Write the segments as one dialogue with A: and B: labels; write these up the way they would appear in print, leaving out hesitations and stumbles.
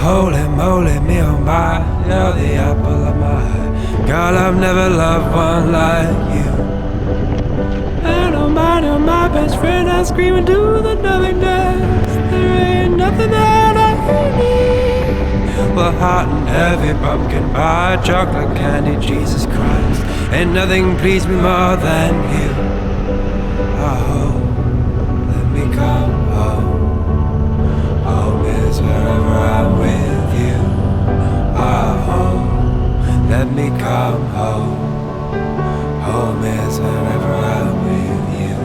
A: Holy moly, me oh my, you're the apple of my eye. Girl, I've never loved one like you. And oh my best friend, I'm screaming to the nothingness. There ain't nothing that I need. Well, hot and heavy pumpkin pie, chocolate candy, Jesus Christ. Ain't nothing pleased me more than you. Oh, let me come home. Home is wherever I'm with you. Oh, let me come home. Home is wherever I'm with you.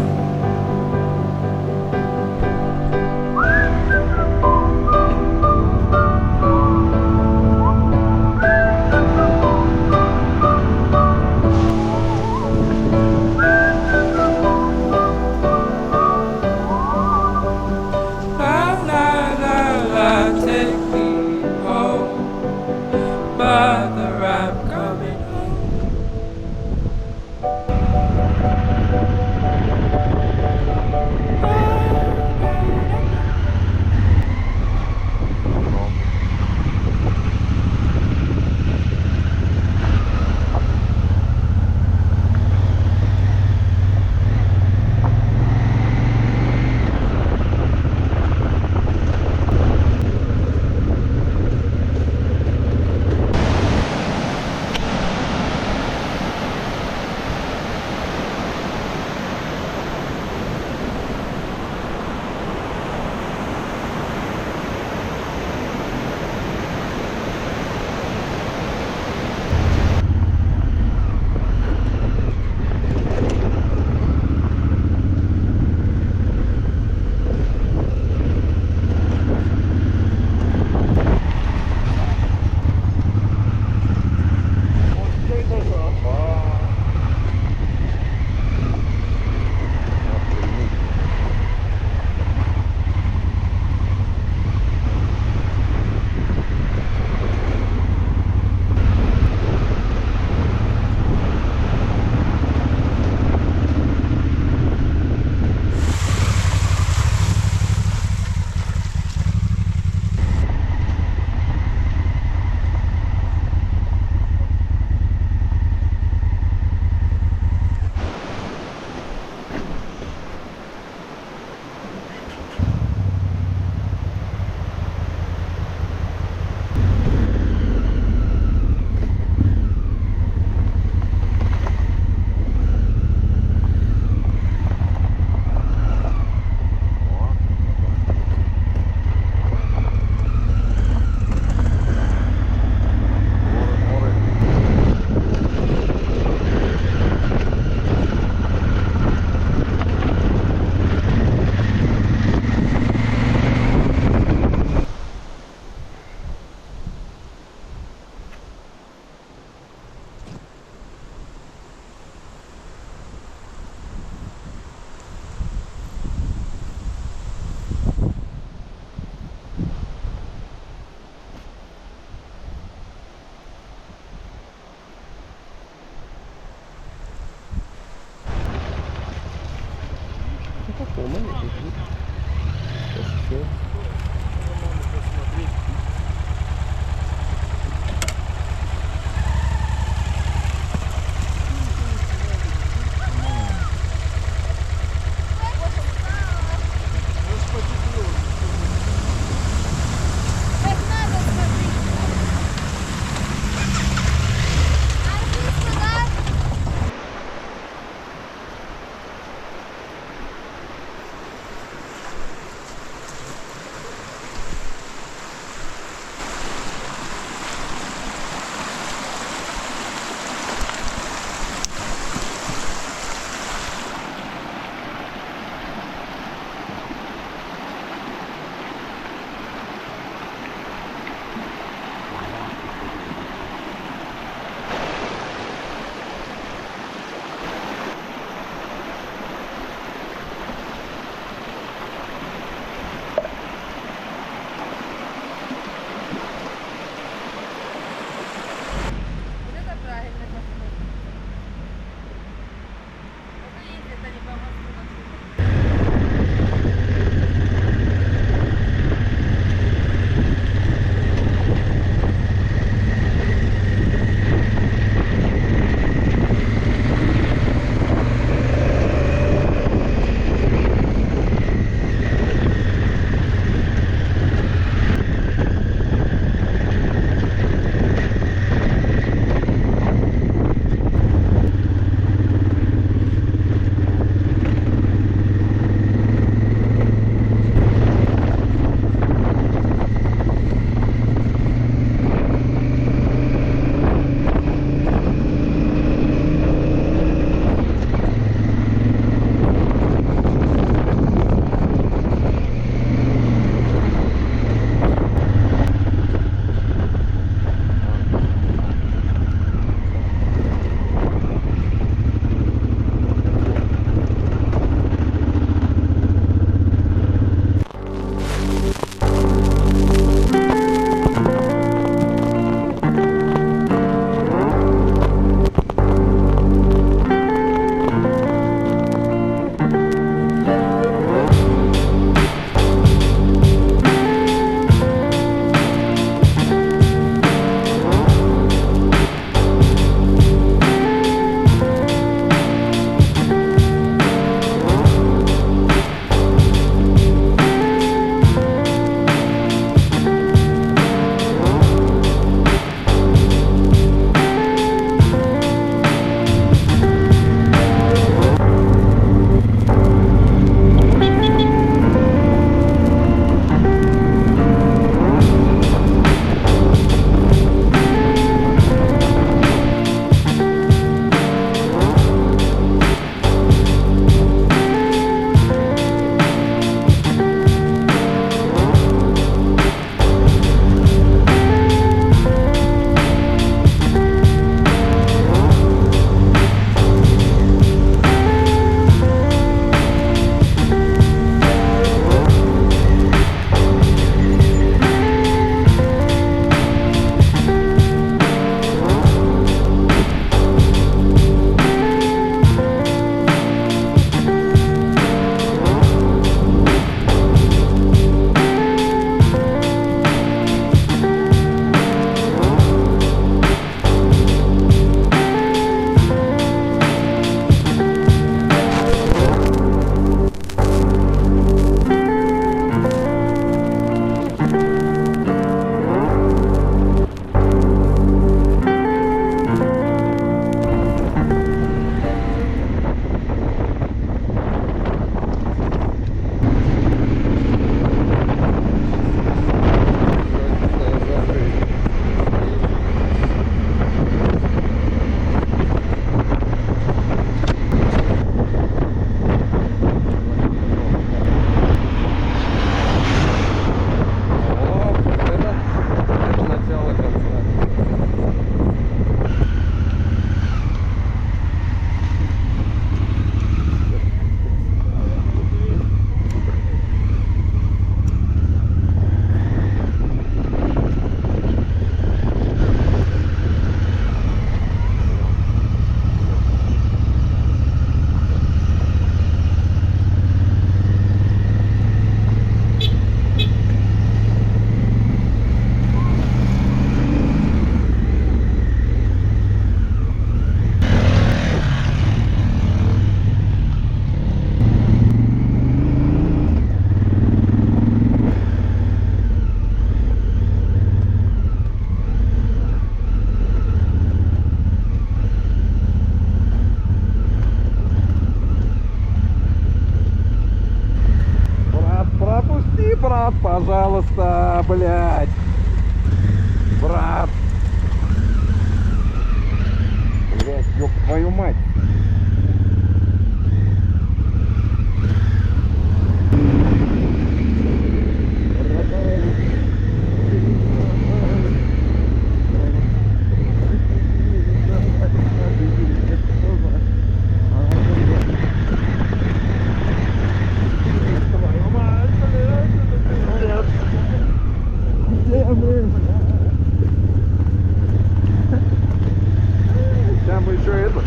B: брат, пожалуйста, блядь. Брат. Блядь, ёб твою мать. Сейчас бы еще это.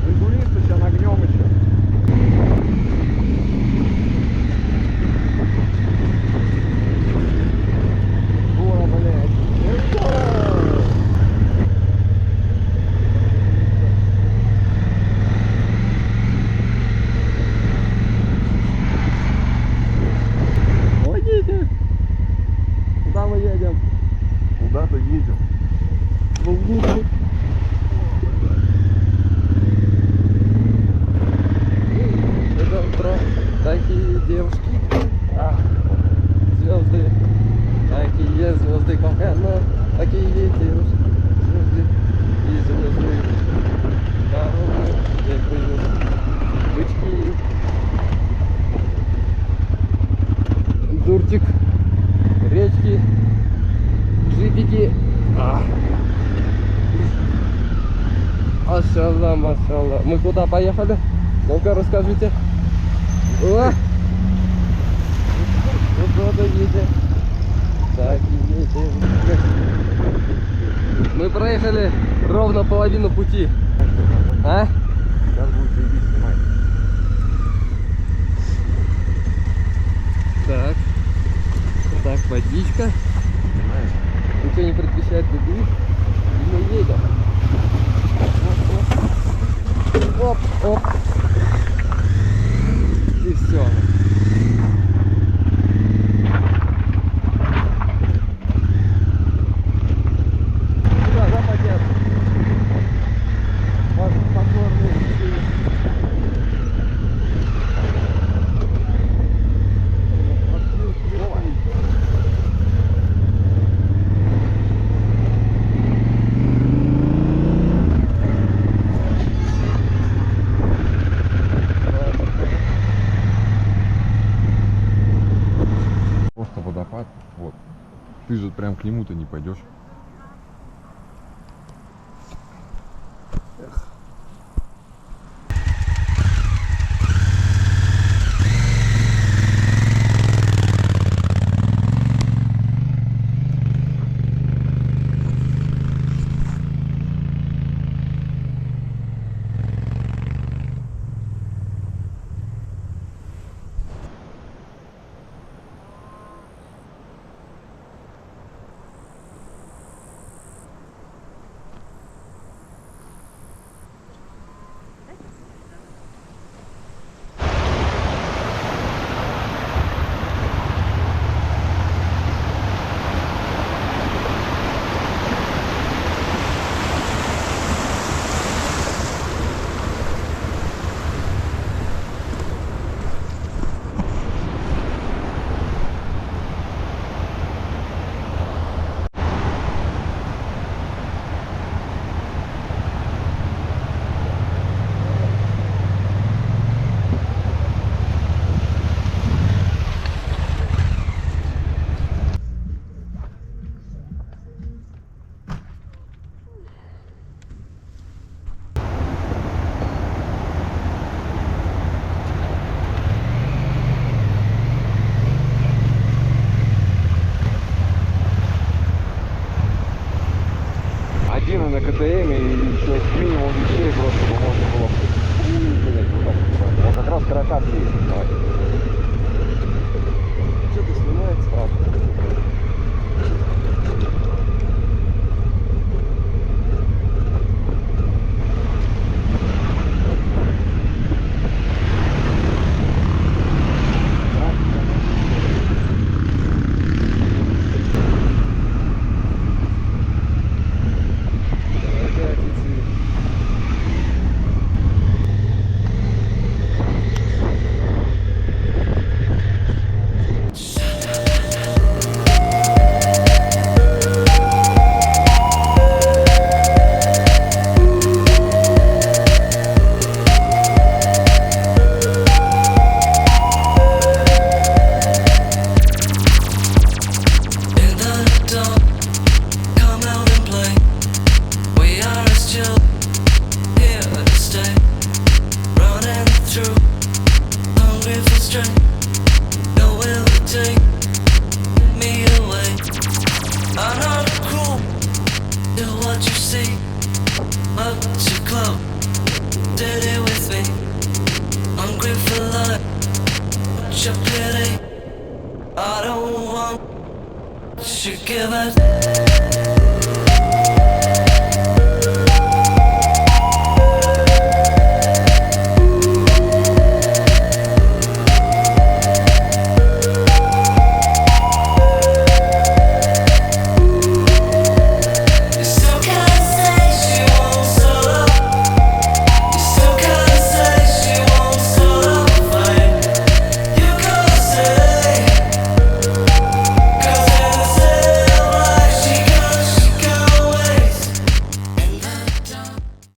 B: Индуристы сейчас нагнем еще. О, блядь. Погодите. Куда мы едем? Куда-то едем. В Лугу. Это утро. Такие девушки. Звезды. Такие звезды, как она. Такие девушки. Звезды. И звезды. Дорогу. Где плывут бычки. Дурчик. Речки. Джипики. Машалла, машалла. Мы куда поехали? Ну-ка, расскажите. О! Куда едем? Так, едем. Мы проехали ровно половину пути. А?
C: Сейчас будет заебись снимать.
B: Так. Так, водичка. Ничего не предвещает беды. И мы едем. Оп, оп. И все. Куда, западет? Покорный.
C: Просто водопад. Вот. Ты же прям к нему-то не пойдешь.
A: such a pity. I don't want to give it.